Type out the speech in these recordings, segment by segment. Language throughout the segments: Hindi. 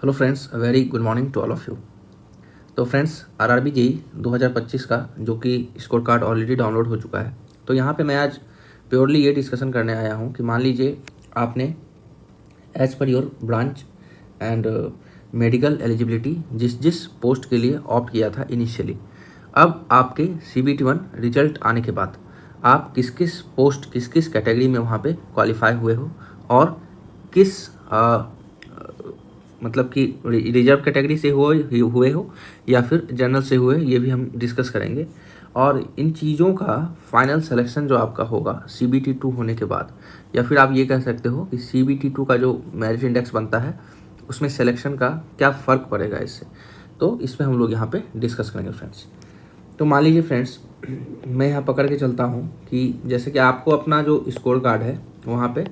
Hello friends, very good morning to all of you. तो फ्रेंड्स, आरआरबी जेईई 2025 का जो कि स्कोर कार्ड ऑलरेडी डाउनलोड हो चुका है। तो यहाँ पे मैं आज प्योरली ये डिस्कशन करने आया हूँ कि मान लीजिए आपने as per your branch and medical eligibility जिस जिस पोस्ट के लिए ऑप्ट किया था इनिशियली, अब आपके CBT-1 रिजल्ट आने के बाद आप किस किस पोस्ट किस किस कैटेगरी में वहाँ पे क्वालिफाई हुए हो और किस मतलब कि रिजर्व कैटेगरी से हुए हो या फिर जनरल से हुए, ये भी हम डिस्कस करेंगे। और इन चीज़ों का फाइनल सिलेक्शन जो आपका होगा CBT-2 होने के बाद, या फिर आप ये कह सकते हो कि CBT-2 का जो मेरिट इंडेक्स बनता है उसमें सिलेक्शन का क्या फ़र्क पड़ेगा इससे, तो इसमें हम लोग यहाँ पे डिस्कस करेंगे फ्रेंड्स। तो मान लीजिए फ्रेंड्स, मैं यहाँ पकड़ के चलता हूँ कि जैसे कि आपको अपना जो स्कोर कार्ड है वहाँ पे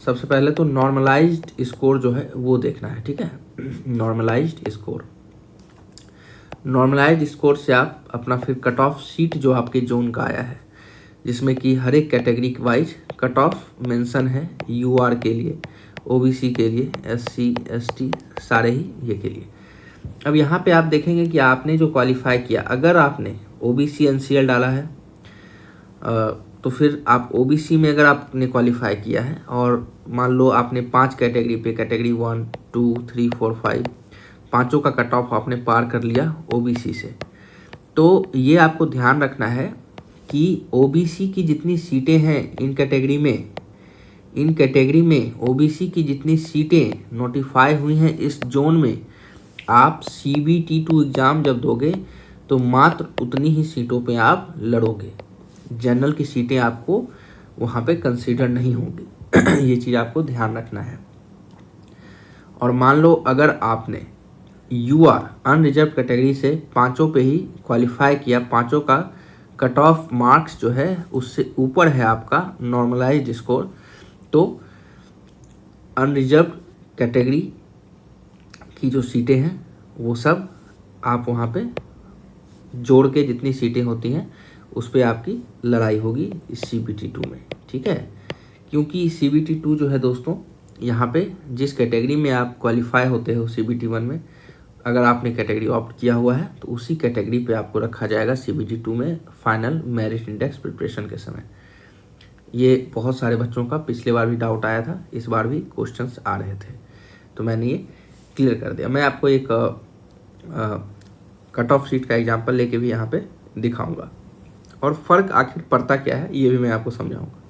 सबसे पहले तो नॉर्मलाइज्ड स्कोर जो है वो देखना है, ठीक है। नॉर्मलाइज्ड स्कोर से आप अपना फिर कट ऑफ सीट जो आपके जोन का आया है, जिसमें कि हर एक category wise cut off mention है, UR के लिए, OBC के लिए, SC ST सारे ही ये के लिए। अब यहाँ पे आप देखेंगे कि आपने जो क्वालिफाई किया, अगर आपने OBC NCL डाला है तो फिर आप OBC में अगर आपने क्वालिफाई किया है और मान लो आपने 5 कैटेगरी पे, कैटेगरी 1, 2, 3, 4, 5 पाँचों का कट ऑफ आपने पार कर लिया OBC से, तो ये आपको ध्यान रखना है कि OBC की जितनी सीटें हैं इन कैटेगरी में OBC की जितनी सीटें नोटिफाई हुई हैं इस जोन में, आप CBT-2 एग्ज़ाम जब दोगे तो मात्र उतनी ही सीटों पे आप लड़ोगे। जनरल की सीटें आपको वहाँ पे कंसीडर नहीं होंगी। ये चीज़ आपको ध्यान रखना है। और मान लो अगर आपने UR अनरिजर्व कैटेगरी से पाँचों पे ही क्वालिफाई किया, पाँचों का कट ऑफ मार्क्स जो है उससे ऊपर है आपका नॉर्मलाइज्ड स्कोर, तो अनरिजर्व कैटेगरी की जो सीटें हैं वो सब आप वहाँ पे जोड़ के जितनी सीटें होती हैं उस पर आपकी लड़ाई होगी इस CBT-2 में, ठीक है। क्योंकि CBT-2 जो है दोस्तों, यहाँ पे जिस कैटेगरी में आप क्वालिफाई होते हो CBT-1 में, अगर आपने कैटेगरी ऑप्ट किया हुआ है तो उसी कैटेगरी पे आपको रखा जाएगा CBT-2 में फाइनल मेरिट इंडेक्स प्रिपरेशन के समय। ये बहुत सारे बच्चों का पिछले बार भी डाउट आया था, इस बार भी क्वेश्चंस आ रहे थे, तो मैंने ये क्लियर कर दिया। मैं आपको एक कट ऑफ सीट का एग्जांपल लेके भी यहाँ पे दिखाऊंगा और फ़र्क आखिर पड़ता क्या है ये भी मैं आपको समझाऊंगा।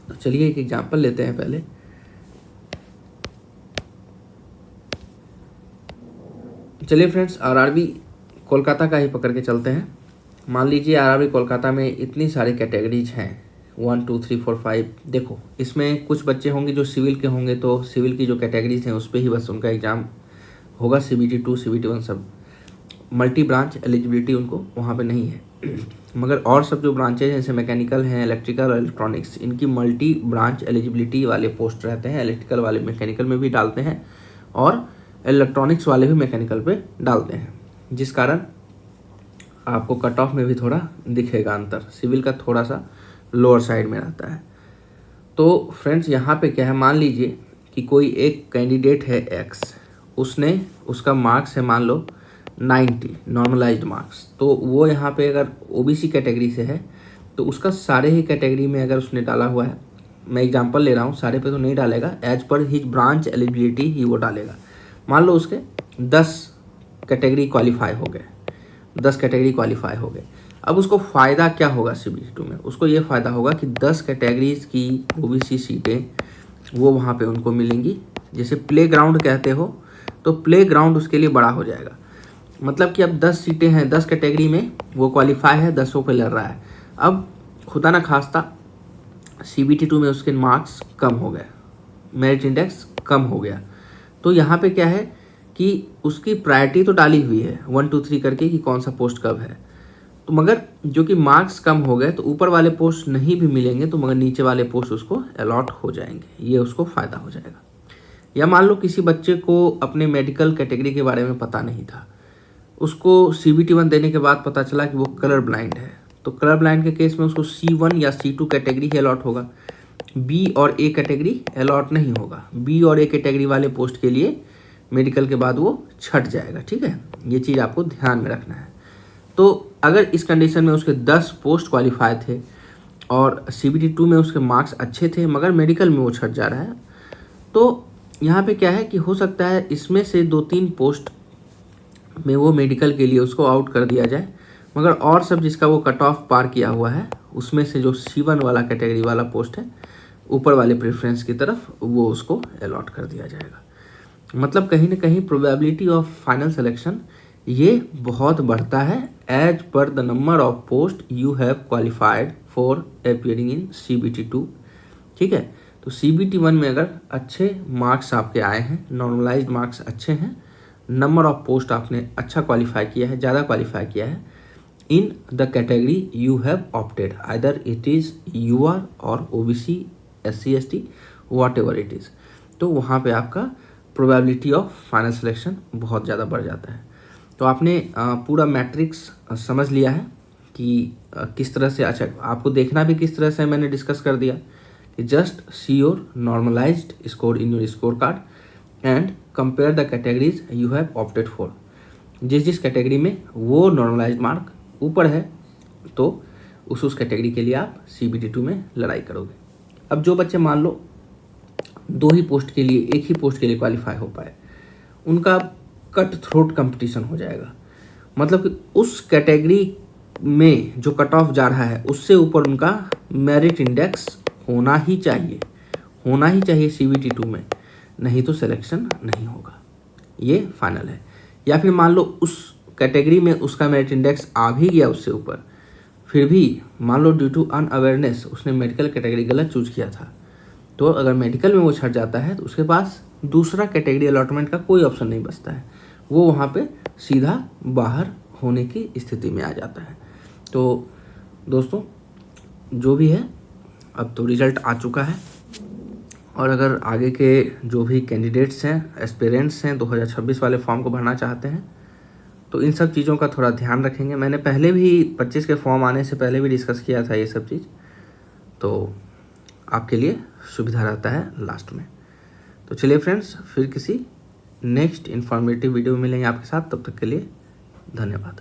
तो चलिए एक एग्जांपल लेते हैं पहले। चलिए फ्रेंड्स, आरआरबी कोलकाता का ही पकड़ के चलते हैं। मान लीजिए आरआरबी कोलकाता में इतनी सारी कैटेगरीज हैं, 1, 2, 3, 4, 5। देखो, इसमें कुछ बच्चे होंगे जो सिविल के होंगे, तो सिविल की जो कैटेगरीज हैं उस पर ही बस उनका एग्ज़ाम होगा, CBT-2 CBT-1 सब। मल्टी ब्रांच एलिजिबिलिटी उनको वहाँ पे नहीं है। मगर और सब जो ब्रांचेज हैं जैसे मैकेनिकल हैं, इलेक्ट्रिकल और इलेक्ट्रॉनिक्स, इनकी मल्टी ब्रांच एलिजिबिलिटी वाले पोस्ट रहते हैं। इलेक्ट्रिकल वाले मैकेनिकल में भी डालते हैं और इलेक्ट्रॉनिक्स वाले भी मैकेनिकल पे डालते हैं, जिस कारण आपको कट ऑफ में भी थोड़ा दिखेगा अंतर। सिविल का थोड़ा सा लोअर साइड में रहता है। तो फ्रेंड्स, यहाँ पे क्या है, मान लीजिए कि कोई एक कैंडिडेट है X, उसने उसका मार्क्स है मान लो 90 नॉर्मलाइज्ड मार्क्स, तो वो यहाँ पे अगर OBC कैटेगरी से है तो उसका सारे ही कैटेगरी में अगर उसने डाला हुआ है, मैं एग्जांपल ले रहा हूँ, सारे पे तो नहीं डालेगा, as per his branch eligibility ही वो डालेगा। मान लो उसके 10 कैटेगरी क्वालिफाई हो गए, 10 कैटेगरी क्वालिफाई हो गए। अब उसको फ़ायदा क्या होगा CBT-2 में? उसको ये फ़ायदा होगा कि 10 कैटेगरीज की OBC सीटें वो वहाँ पे उनको मिलेंगी। जैसे प्ले ग्राउंड कहते हो, तो प्ले ग्राउंड उसके लिए बड़ा हो जाएगा। मतलब कि अब 10 सीटें हैं, 10 कैटेगरी में वो क्वालिफाई है, 10 पे लड़ रहा है। अब खुदा ना खास्ता CBT-2 में उसके मार्क्स कम हो गए, मेरिट इंडेक्स कम हो गया, तो यहाँ पे क्या है कि उसकी प्रायोरिटी तो डाली हुई है 1, 2, 3 करके कि कौन सा पोस्ट कब है, तो मगर जो कि मार्क्स कम हो गए तो ऊपर वाले पोस्ट नहीं भी मिलेंगे, तो मगर नीचे वाले पोस्ट उसको अलॉट हो जाएंगे, ये उसको फ़ायदा हो जाएगा। या मान लो किसी बच्चे को अपने मेडिकल कैटेगरी के बारे में पता नहीं था, उसको CBT-1 देने के बाद पता चला कि वो कलर ब्लाइंड है, तो कलर ब्लाइंड के केस में उसको C1 या C2 कैटेगरी ही अलॉट होगा, B और A कैटेगरी अलॉट नहीं होगा। B और A कैटेगरी वाले पोस्ट के लिए मेडिकल के बाद वो छट जाएगा, ठीक है। ये चीज़ आपको ध्यान में रखना है। तो अगर इस कंडीशन में उसके 10 पोस्ट क्वालिफाई थे और CBT 2 में उसके मार्क्स अच्छे थे मगर मेडिकल में वो छट जा रहा है, तो यहाँ पे क्या है कि हो सकता है इसमें से 2-3 पोस्ट में वो मेडिकल के लिए उसको आउट कर दिया जाए, मगर और सब जिसका वो कट ऑफ पार किया हुआ है उसमें से जो C1 वाला कैटेगरी वाला पोस्ट है ऊपर वाले प्रेफरेंस की तरफ वो उसको अलॉट कर दिया जाएगा। मतलब कहीं ना कहीं प्रोबेबिलिटी ऑफ फाइनल सिलेक्शन ये बहुत बढ़ता है as per the number of post you have qualified for appearing in CBT 2, ठीक है। तो CBT 1 में अगर अच्छे मार्क्स आपके आए हैं, नॉर्मलाइज्ड मार्क्स अच्छे हैं, नंबर ऑफ पोस्ट आपने अच्छा क्वालिफाई किया है, ज़्यादा क्वालिफाई किया है, in the category you have opted either it is UR और OBC SC ST what ever it is, तो वहाँ पे आपका प्रोबेबिलिटी ऑफ फाइनल सिलेक्शन बहुत ज़्यादा बढ़ जाता है। तो आपने पूरा मैट्रिक्स समझ लिया है कि किस तरह से, अच्छा आपको देखना भी किस तरह से मैंने डिस्कस कर दिया कि just see your normalised score in your score card and compare the categories you have opted for. जिस कैटेगरी में वो नॉर्मलाइज्ड मार्क ऊपर है तो उस कैटेगरी के लिए आप CBT 2 में लड़ाई करोगे। अब जो बच्चे मान लो 2 ही पोस्ट के लिए, एक ही पोस्ट के लिए क्वालिफाई हो पाए, उनका कट थ्रोट कंपटीशन हो जाएगा। मतलब कि उस कैटेगरी में जो कट ऑफ जा रहा है उससे ऊपर उनका मेरिट इंडेक्स होना ही चाहिए CBT 2 में, नहीं तो सिलेक्शन नहीं होगा, ये फाइनल है। या फिर मान लो उस कैटेगरी में उसका मेरिट इंडेक्स आ भी गया उससे ऊपर, फिर भी मान लो ड्यू टू अनअवेयरनेस उसने मेडिकल कैटेगरी गलत चूज किया था, तो अगर मेडिकल में वो छट जाता है तो उसके पास दूसरा कैटेगरी अलॉटमेंट का कोई ऑप्शन नहीं बचता है, वो वहाँ पे सीधा बाहर होने की स्थिति में आ जाता है। तो दोस्तों जो भी है अब तो रिजल्ट आ चुका है, और अगर आगे के जो भी कैंडिडेट्स हैं, एस्पिरेंट्स हैं, 2026 वाले फॉर्म को भरना चाहते हैं तो इन सब चीज़ों का थोड़ा ध्यान रखेंगे। मैंने पहले भी 25 के फॉर्म आने से पहले भी डिस्कस किया था ये सब चीज़, तो आपके लिए सुविधा रहता है लास्ट में। तो चलिए फ्रेंड्स, फिर किसी नेक्स्ट इन्फॉर्मेटिव वीडियो में मिलेंगे आपके साथ, तब तक के लिए धन्यवाद।